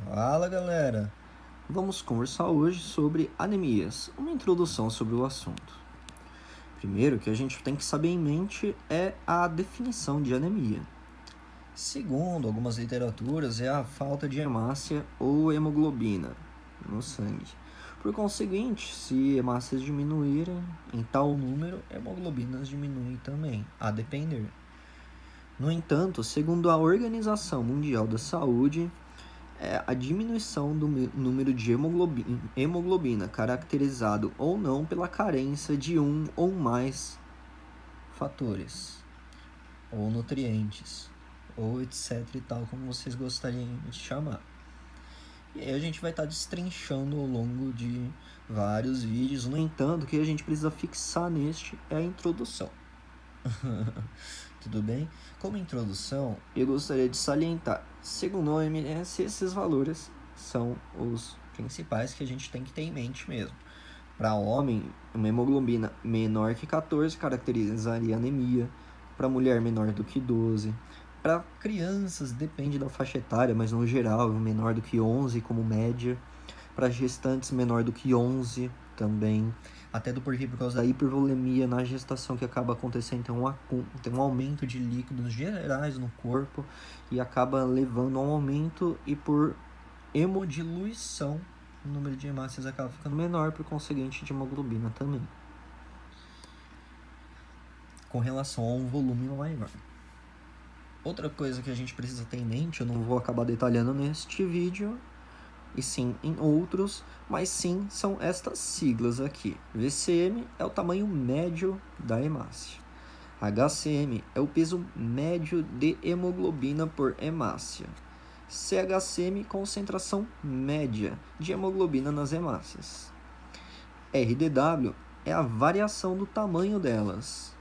Fala galera, vamos conversar hoje sobre anemias, uma introdução sobre o assunto. Primeiro, que a gente tem que saber em mente é a definição de anemia. Segundo algumas literaturas, é a falta de hemácia ou hemoglobina no sangue. Por conseguinte, se hemácias diminuírem em tal número, hemoglobinas diminuem também, a depender. No entanto, segundo a Organização Mundial da Saúde, a diminuição do número de hemoglobina, caracterizado ou não pela carência de um ou mais fatores, ou nutrientes, ou etc e tal, como vocês gostariam de chamar. E aí a gente vai estar destrinchando ao longo de vários vídeos. No entanto, o que a gente precisa fixar neste é a introdução. Tudo bem? Como introdução, eu gostaria de salientar, segundo a OMS, esses valores são os principais que a gente tem que ter em mente mesmo. Para homem, uma hemoglobina menor que 14 caracterizaria anemia. Para mulher, menor do que 12. Para crianças, depende da faixa etária, mas no geral, menor do que 11 como média. Para gestantes, menor do que 11 também. Até do porquê, por causa da hipervolemia na gestação que acaba acontecendo, tem um aumento de líquidos gerais no corpo e acaba levando a um aumento, e por hemodiluição o número de hemácias acaba ficando menor, por conseguinte de hemoglobina também, com relação a um volume maior. Outra coisa que a gente precisa ter em mente, eu não vou acabar detalhando neste vídeo, e sim em outros, mas sim são estas siglas aqui. VCM é o tamanho médio da hemácia. HCM é o peso médio de hemoglobina por hemácia. CHCM, concentração média de hemoglobina nas hemácias. RDW é a variação do tamanho delas,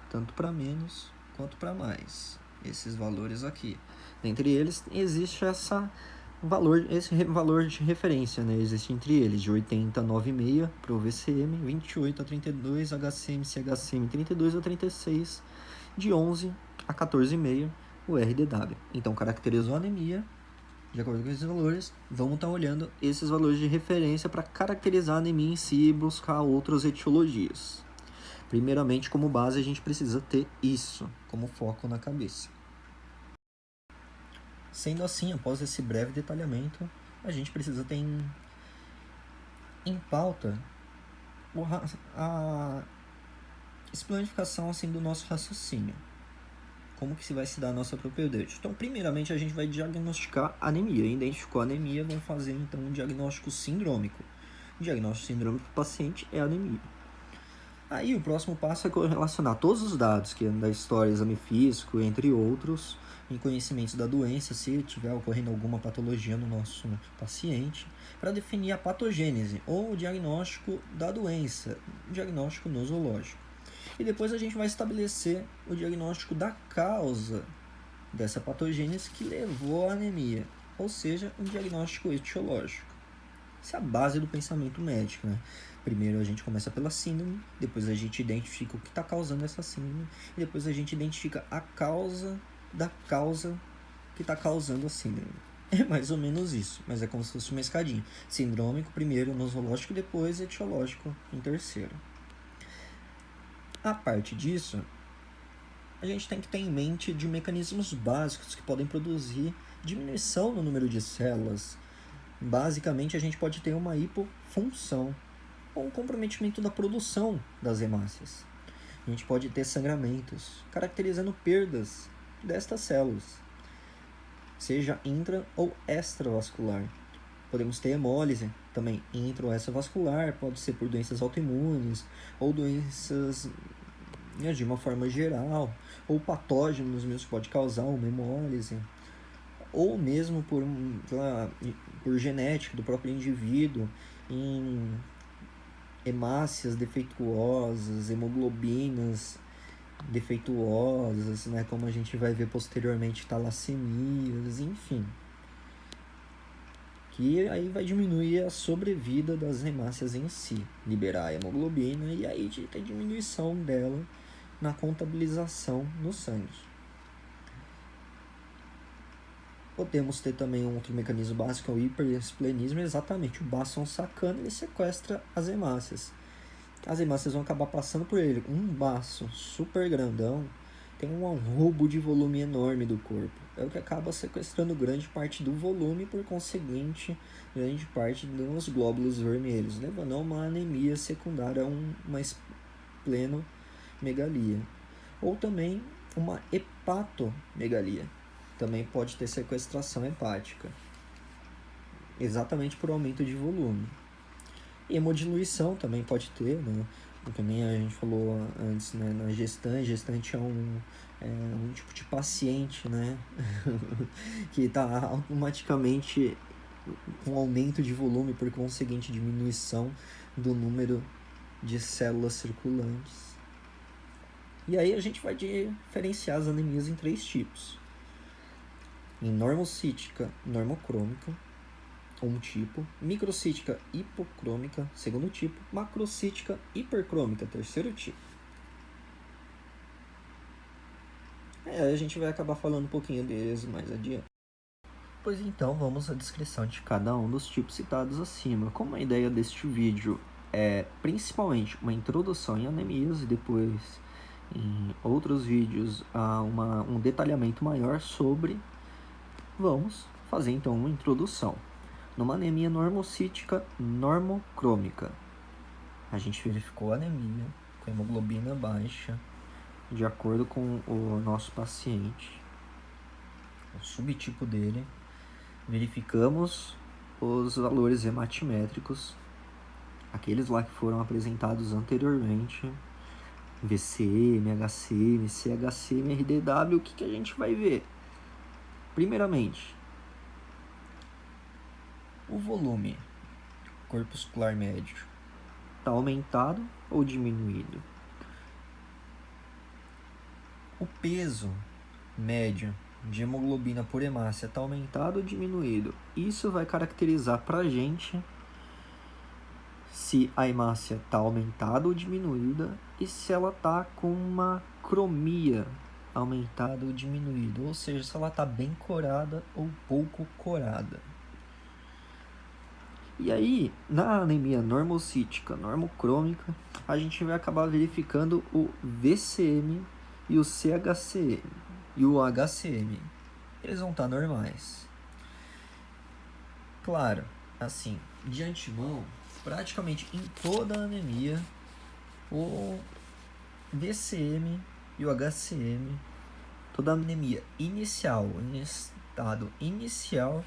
tanto para menos quanto para mais. Esses valores aqui. Dentre eles, existe esse valor de referência, né? Existe entre eles de 80 a 9,6 para o VCM, 28 a 32, HCM, CHCM, 32 a 36, de 11 a 14,5 o RDW. Então, caracterizou a anemia, de acordo com esses valores, vamos estar olhando esses valores de referência para caracterizar a anemia em si e buscar outras etiologias. Primeiramente, como base, a gente precisa ter isso como foco na cabeça. Sendo assim, após esse breve detalhamento, a gente precisa ter em pauta a explanificação assim, do nosso raciocínio. Como que se vai se dar a nossa propriedade. Então, primeiramente, a gente vai diagnosticar anemia. Identificou a anemia, vamos fazer então um diagnóstico sindrômico. O diagnóstico sindrômico do paciente é anemia. Aí o próximo passo é correlacionar todos os dados, que é da história, exame físico, entre outros, em conhecimentos da doença, se tiver ocorrendo alguma patologia no nosso paciente, para definir a patogênese ou o diagnóstico da doença, o diagnóstico nosológico. E depois a gente vai estabelecer o diagnóstico da causa dessa patogênese que levou à anemia, ou seja, um diagnóstico etiológico. Essa é a base do pensamento médico, né? Primeiro a gente começa pela síndrome, depois a gente identifica o que está causando essa síndrome, e depois a gente identifica a causa da causa que está causando a síndrome. É mais ou menos isso, mas é como se fosse uma escadinha. Sindrômico primeiro, nosológico, depois etiológico em terceiro. A parte disso, a gente tem que ter em mente de mecanismos básicos que podem produzir diminuição no número de células. Basicamente, a gente pode ter uma hipofunção ou um comprometimento da produção das hemácias. A gente pode ter sangramentos, caracterizando perdas destas células, seja intra ou extravascular. Podemos ter hemólise, também intra ou extravascular, pode ser por doenças autoimunes ou doenças de uma forma geral, ou patógenos mesmo, pode causar uma hemólise, ou mesmo por genética do próprio indivíduo, em hemácias defeituosas, hemoglobinas defeituosas, né, como a gente vai ver posteriormente, talassemias, enfim. Que aí vai diminuir a sobrevida das hemácias em si, liberar a hemoglobina e aí ter diminuição dela na contabilização no sangue. Podemos ter também um outro mecanismo básico, é o hiperesplenismo. Exatamente, o báson sacana, ele sequestra as hemácias. As hemácias vão acabar passando por ele. Um baço super grandão tem um roubo de volume enorme do corpo. É o que acaba sequestrando grande parte do volume e, por conseguinte, grande parte dos glóbulos vermelhos, levando a uma anemia secundária a uma esplenomegalia. Ou também uma hepatomegalia. Também pode ter sequestração hepática, exatamente por aumento de volume. E hemodiluição também pode ter, né? Que nem a gente falou antes, né? Na gestante é um tipo de paciente, né? que está automaticamente com aumento de volume, por conseguinte diminuição do número de células circulantes. E aí a gente vai diferenciar as anemias em 3 tipos. Em normocítica, normocrômica, um tipo, microcítica hipocrômica, segundo tipo, macrocítica hipercrômica, terceiro tipo. A gente vai acabar falando um pouquinho deles mais adiante. Pois então, vamos à descrição de cada um dos tipos citados acima. Como a ideia deste vídeo é principalmente uma introdução em anemias e depois em outros vídeos há um detalhamento maior sobre, vamos fazer então uma introdução. Numa anemia normocítica normocrômica, a gente verificou a anemia com hemoglobina baixa, de acordo com o nosso paciente, o subtipo dele. Verificamos os valores hematimétricos, aqueles lá que foram apresentados anteriormente, VCM, HCM, CHCM, RDW. O que a gente vai ver? Primeiramente, o volume corpuscular médio está aumentado ou diminuído? O peso médio de hemoglobina por hemácia está aumentado ou diminuído? Isso vai caracterizar para a gente se a hemácia está aumentada ou diminuída e se ela está com uma cromia aumentada ou diminuída, ou seja, se ela está bem corada ou pouco corada. E aí, na anemia normocítica normocrômica, a gente vai acabar verificando o VCM e o CHCM e o HCM. Eles vão estar normais. Claro, assim, de antemão, praticamente em toda a anemia, o VCM e o HCM, toda a anemia inicial, em estado inicial,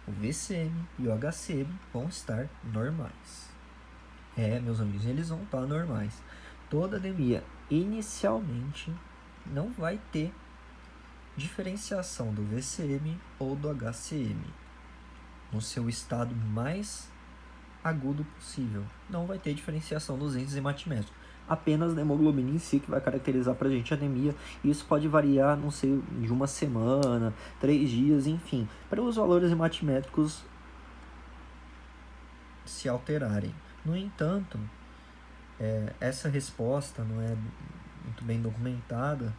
o VCM e o HCM vão estar normais. Meus amigos, eles vão estar normais. Toda anemia inicialmente não vai ter diferenciação do VCM ou do HCM no seu estado mais agudo possível. Não vai ter diferenciação dos índices hematimétricos. Apenas na hemoglobina em si que vai caracterizar pra gente a anemia. Isso pode variar, não sei, de uma semana, 3 dias, enfim, para os valores hematimétricos se alterarem. No entanto, essa resposta não é muito bem documentada.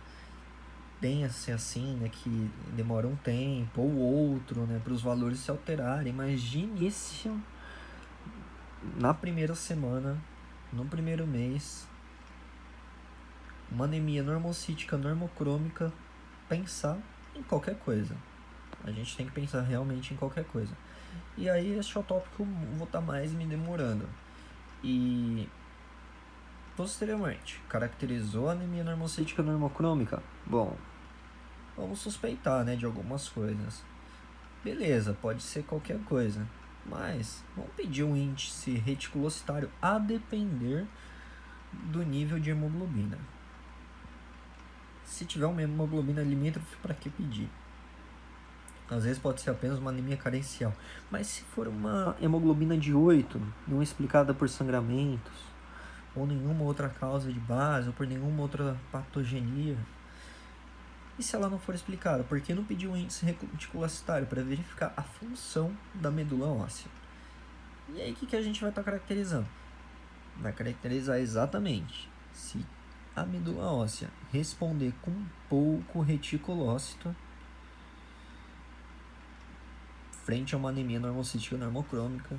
Tem a ser assim, né, que demora um tempo ou outro, né, para os valores se alterarem, mas de início, na primeira semana, no primeiro mês, uma anemia normocítica normocrômica, pensar em qualquer coisa. A gente tem que pensar realmente em qualquer coisa. E aí esse é o tópico que eu vou estar mais me demorando. E posteriormente, caracterizou a anemia normocítica normocrômica? Bom, vamos suspeitar, né, de algumas coisas. Beleza, pode ser qualquer coisa, mas vamos pedir um índice reticulocitário a depender do nível de hemoglobina. Se tiver uma hemoglobina limítrofe, para que pedir? Às vezes pode ser apenas uma anemia carencial, mas se for uma hemoglobina de 8, não explicada por sangramentos, ou nenhuma outra causa de base, ou por nenhuma outra patogenia, e se ela não for explicada, por que não pedir um índice reticulocitário para verificar a função da medula óssea? E aí o que a gente vai estar caracterizando? Vai caracterizar exatamente se a medula óssea responder com pouco reticulócito, frente a uma anemia normocítica normocrômica,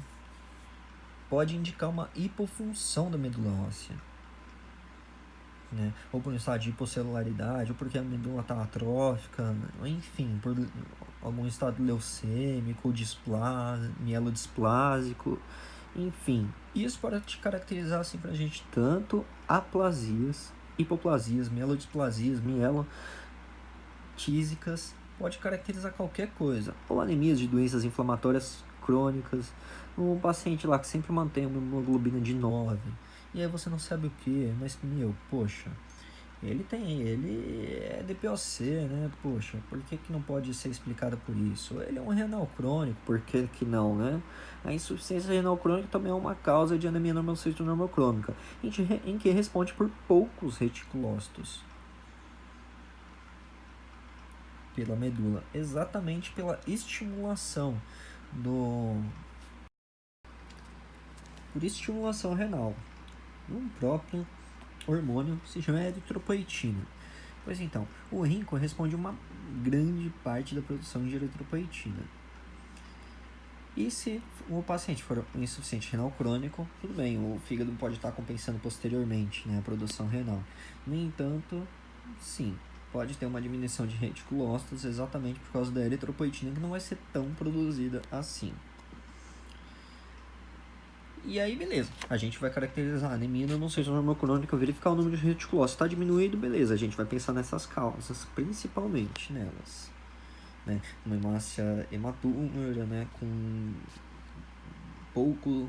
pode indicar uma hipofunção da medula óssea, né? Ou por um estado de hipocelularidade, ou porque a medula está atrófica, enfim, por algum estado leucêmico, mielodisplásico, enfim. Isso pode te caracterizar assim pra gente tanto aplasias, hipoplasias, mielodisplasias, mielotísicas, pode caracterizar qualquer coisa, ou anemias de doenças inflamatórias crônicas, um paciente lá que sempre mantém uma hemoglobina de 9, e aí você não sabe o que, mas poxa, ele é DPOC, né, poxa, por que não pode ser explicado por isso? Ele é um renal crônico, por que não, né? A insuficiência renal crônica também é uma causa de anemia normocítica normocrômica, em que responde por poucos reticulócitos pela medula, exatamente pela estimulação por estimulação renal, um próprio hormônio que se chama eritropoetina. Pois então, o rim corresponde a uma grande parte da produção de eritropoetina. E se o paciente for insuficiente renal crônico, tudo bem, o fígado pode estar compensando posteriormente, né, a produção renal. No entanto, sim, pode ter uma diminuição de reticulócitos exatamente por causa da eritropoetina, que não vai ser tão produzida assim. E aí, beleza, a gente vai caracterizar a anemia normocítica normocrônica, verificar o número de reticulócitos. Está diminuído, beleza, a gente vai pensar nessas causas, principalmente nelas, né? Uma hemácia hematúmora, né, com poucos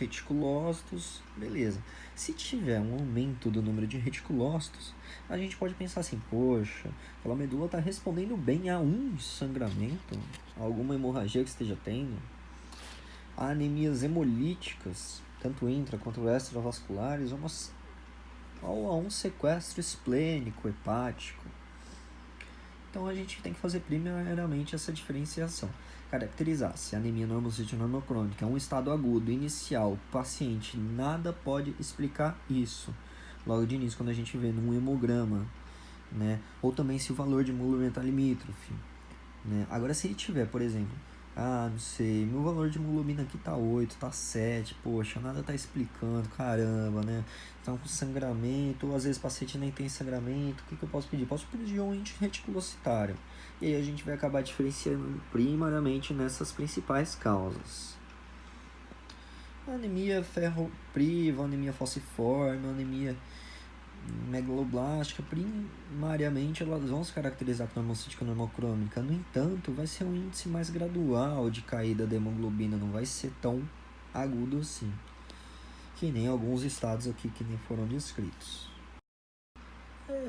reticulócitos, beleza. Se tiver um aumento do número de reticulócitos, a gente pode pensar assim, poxa, aquela medula está respondendo bem a um sangramento, a alguma hemorragia que esteja tendo. Há anemias hemolíticas, tanto intra quanto extravasculares, ou a um sequestro esplênico, hepático. Então a gente tem que fazer primeiramente essa diferenciação. Caracterizar se a anemia normocítica normocrônica é um estado agudo, inicial, o paciente nada pode explicar isso. Logo de início, quando a gente vê num hemograma, né? Ou também se o valor de hemoglobina está limítrofe, né? Agora, se ele tiver, por exemplo, não sei, meu valor de hemoglobina aqui tá 8, tá 7, poxa, nada tá explicando, caramba, né? Então, com sangramento, ou às vezes o paciente nem tem sangramento, o que eu posso pedir? Posso pedir um antirreticulocitário. E aí a gente vai acabar diferenciando primariamente nessas principais causas. Anemia ferropriva, anemia falciforme, anemia megaloblástica, primariamente elas vão se caracterizar por normocítica normocrômica. No entanto, vai ser um índice mais gradual de caída da hemoglobina, não vai ser tão agudo assim, que nem alguns estados aqui que nem foram descritos.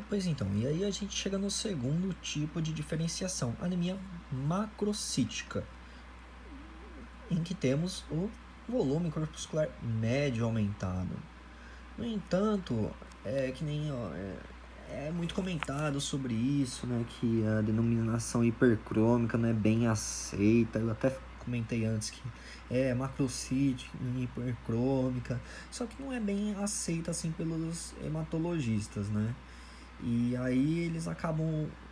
Pois então, e aí a gente chega no segundo tipo de diferenciação, anemia macrocítica, em que temos o volume corpuscular médio aumentado. No entanto, que nem é muito comentado sobre isso, né, que a denominação hipercrômica não é bem aceita. Eu até comentei antes que é macrocítica, hipercrômica, só que não é bem aceita assim pelos hematologistas, né? E aí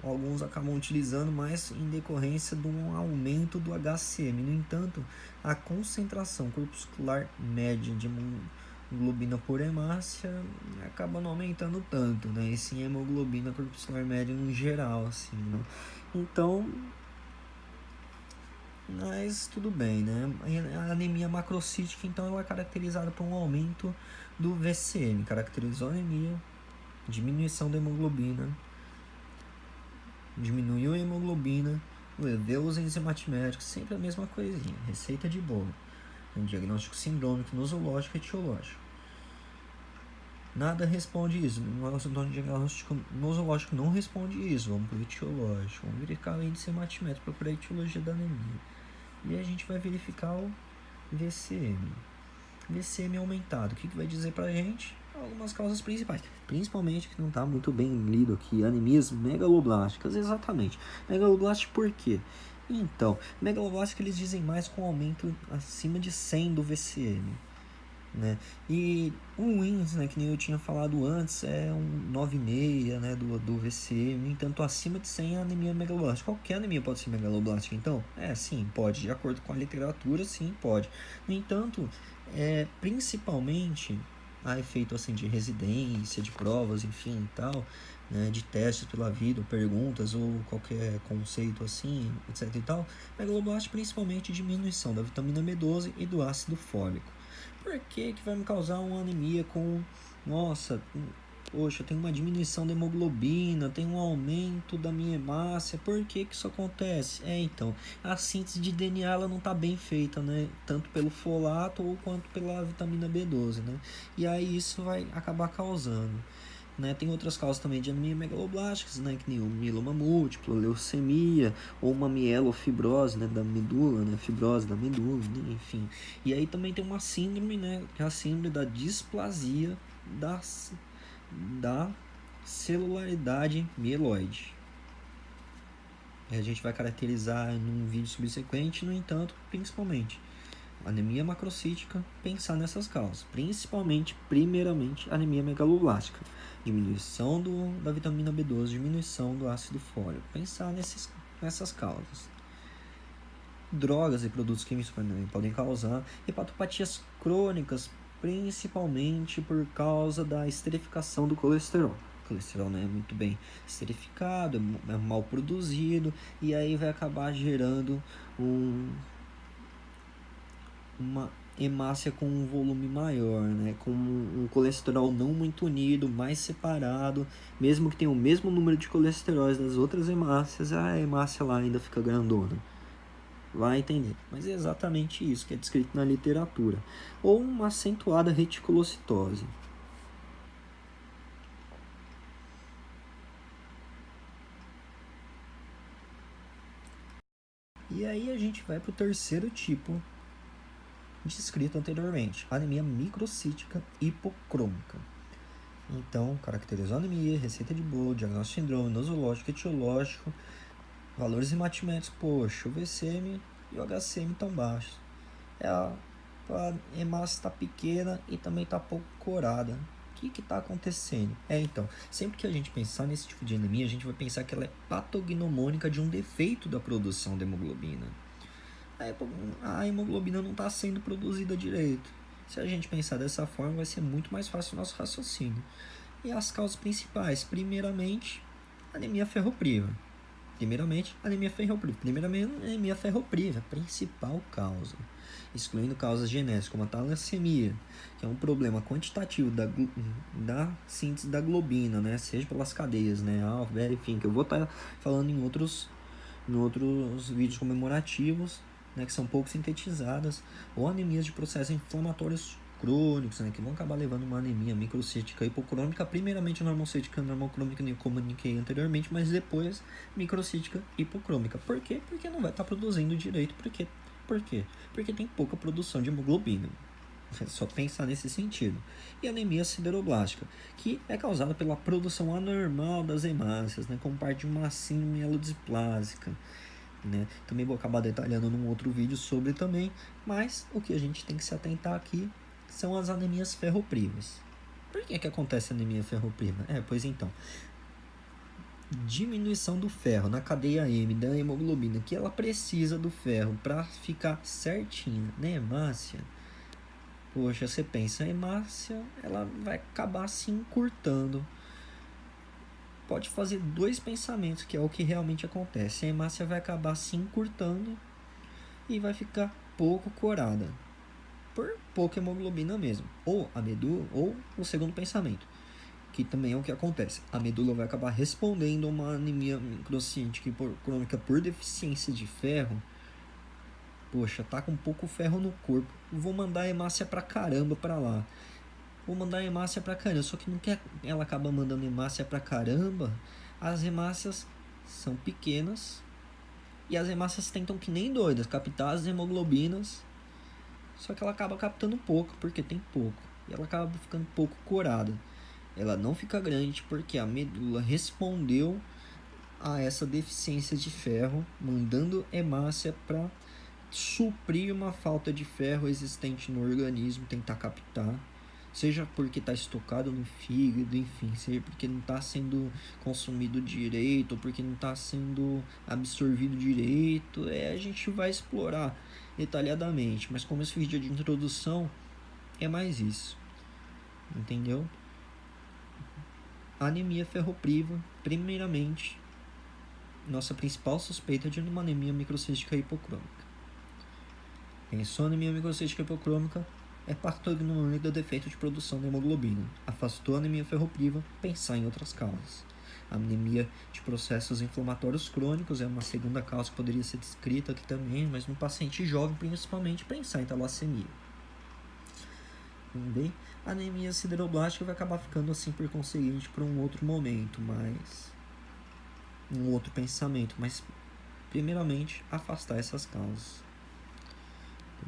alguns acabam utilizando mais em decorrência de um aumento do HCM. No entanto, a concentração corpuscular média de hemoglobina por hemácia acaba não aumentando tanto, né? E sim a hemoglobina corpuscular média no geral, assim, né? Então, mas tudo bem, né? A anemia macrocítica, então, ela é caracterizada por um aumento do VCM, caracterizou a anemia, diminuição da hemoglobina, diminuiu a hemoglobina, levou os enzimáticos, sempre a mesma coisinha, receita de bolo. Um diagnóstico sindrômico, nosológico e etiológico. Nada responde isso. Nosso diagnóstico nosológico não responde isso. Vamos para o etiológico. Vamos verificar o índice hematimétrico, procurar a etiologia da anemia. E a gente vai verificar o VCM. VCM aumentado. O que vai dizer pra gente? Algumas causas principais. Principalmente, que não está muito bem lido aqui, anemias megaloblásticas. Exatamente. Megaloblástico por quê? Então, megaloblástico eles dizem mais com aumento acima de 100 do VCM. né? E o índice, né, que nem eu tinha falado antes, é um 9,6, né, do VCM. No entanto, acima de 100 é anemia megaloblástica. Qualquer anemia pode ser megaloblástica, então? Sim, pode. De acordo com a literatura, sim, pode. No entanto, principalmente a efeito assim de residência, de provas, enfim, e tal, né, de testes pela vida, ou perguntas, ou qualquer conceito assim, etc e tal, megaloblástica principalmente diminuição da vitamina B12 e do ácido fólico. Por que que vai me causar uma anemia com... Nossa, poxa, tem uma diminuição da hemoglobina, tem um aumento da minha hemácia, por que que isso acontece? Então, a síntese de DNA ela não está bem feita, né? Tanto pelo folato ou quanto pela vitamina B12, né? E aí isso vai acabar causando. Né? Tem outras causas também de anemia megaloblásticas, né? Que nem o mieloma múltiplo, leucemia, ou uma mielofibrose, né? Da medula, né? Fibrose da medula, né? Enfim. E aí também tem uma síndrome, né? Que é a síndrome da displasia da celularidade mieloide. A gente vai caracterizar num vídeo subsequente, no entanto, principalmente anemia macrocítica, pensar nessas causas, principalmente, primeiramente, anemia megaloblástica, diminuição da vitamina B12, diminuição do ácido fólico, pensar nessas causas. Drogas e produtos químicos podem causar hepatopatias crônicas, principalmente por causa da esterificação do colesterol. O colesterol não é muito bem esterificado, é mal produzido, e aí vai acabar gerando uma hemácia com um volume maior, né? Com um colesterol não muito unido, mais separado, mesmo que tenha o mesmo número de colesteróis das outras hemácias, a hemácia lá ainda fica grandona. Vai entender. Mas é exatamente isso que é descrito na literatura. Ou uma acentuada reticulocitose. E aí a gente vai para o terceiro tipo descrito anteriormente, anemia microcítica hipocrômica. Então, caracterizou a anemia, receita de bolo, diagnóstico de síndrome, nosológico, etiológico, valores hematimétricos, poxa, o VCM e o HCM estão baixos. A hemácia está pequena e também está pouco corada. O que está acontecendo? Então, sempre que a gente pensar nesse tipo de anemia, a gente vai pensar que ela é patognomônica de um defeito da produção de hemoglobina. A hemoglobina não está sendo produzida direito. Se a gente pensar dessa forma, vai ser muito mais fácil o nosso raciocínio. E as causas principais, primeiramente, anemia ferropriva. Anemia ferropriva, principal causa. Excluindo causas genéticas, como a talassemia, que é um problema quantitativo da síntese da globina, né? Seja pelas cadeias, né? Alfa, enfim, que eu vou estar falando em outros vídeos comemorativos, né? Que são pouco sintetizadas, ou anemias de processos inflamatórios crônicos, né, que vão acabar levando uma anemia microcítica hipocrômica, primeiramente normocítica, normocrômica, que eu comuniquei anteriormente, mas depois microcítica hipocrômica. Por quê? Porque não vai estar produzindo direito. Por quê? Porque tem pouca produção de hemoglobina. É só pensar nesse sentido. E anemia sideroblástica, que é causada pela produção anormal das hemácias, né, como parte de uma síndrome mielodisplásica. Né? Também vou acabar detalhando num outro vídeo sobre também, mas o que a gente tem que se atentar aqui são as anemias ferroprivas. Por que acontece anemia ferropriva? Pois então, diminuição do ferro na cadeia M da hemoglobina, que ela precisa do ferro para ficar certinha na hemácia. Poxa, você pensa, a hemácia ela vai acabar se encurtando. Pode fazer dois pensamentos, que é o que realmente acontece. A hemácia vai acabar se encurtando e vai ficar pouco corada, por pouca hemoglobina mesmo. Ou a medula, ou o segundo pensamento, que também é o que acontece. A medula vai acabar respondendo a uma anemia microcítica hipocrômica por deficiência de ferro. Poxa, tá com pouco ferro no corpo. Vou mandar a hemácia pra caramba pra lá. Vou mandar a hemácia pra caramba. Só que não quer ela acaba mandando hemácia pra caramba. As hemácias são pequenas. E as hemácias tentam que nem doidas captar as hemoglobinas. Só que ela acaba captando pouco, porque tem pouco. E ela acaba ficando pouco corada. Ela não fica grande porque a medula respondeu a essa deficiência de ferro, mandando hemácia para suprir uma falta de ferro existente no organismo, tentar captar, seja porque está estocado no fígado, enfim, seja porque não está sendo consumido direito, ou porque não está sendo absorvido direito, a gente vai explorar detalhadamente, mas como esse vídeo é de introdução, é mais isso, entendeu? Anemia ferropriva, primeiramente, nossa principal suspeita é de uma anemia microcística hipocrômica. Pensou anemia microcística hipocrômica, é parto-ignorante do defeito de produção de hemoglobina. Afastou a anemia ferropriva, pensar em outras causas. A anemia de processos inflamatórios crônicos é uma segunda causa que poderia ser descrita aqui também, mas no paciente jovem, principalmente, pensar em talassemia. Também a anemia sideroblástica vai acabar ficando assim por conseguinte para um outro momento, mas um outro pensamento, mas primeiramente afastar essas causas.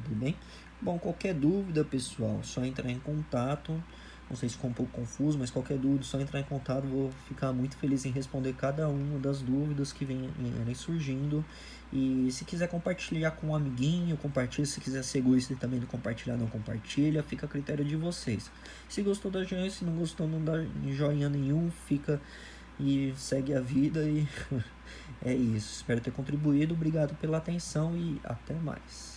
Tudo bem? Bom, qualquer dúvida, pessoal, só entrar em contato. Não sei se ficou um pouco confuso, mas qualquer dúvida, só entrar em contato. Vou ficar muito feliz em responder cada uma das dúvidas que vêm surgindo. E se quiser compartilhar com um amiguinho, compartilha. Se quiser ser egoísta também não compartilhar, não compartilha. Fica a critério de vocês. Se gostou da gente, se não gostou, não dá joinha nenhum. Fica e segue a vida. E é isso. Espero ter contribuído. Obrigado pela atenção e até mais.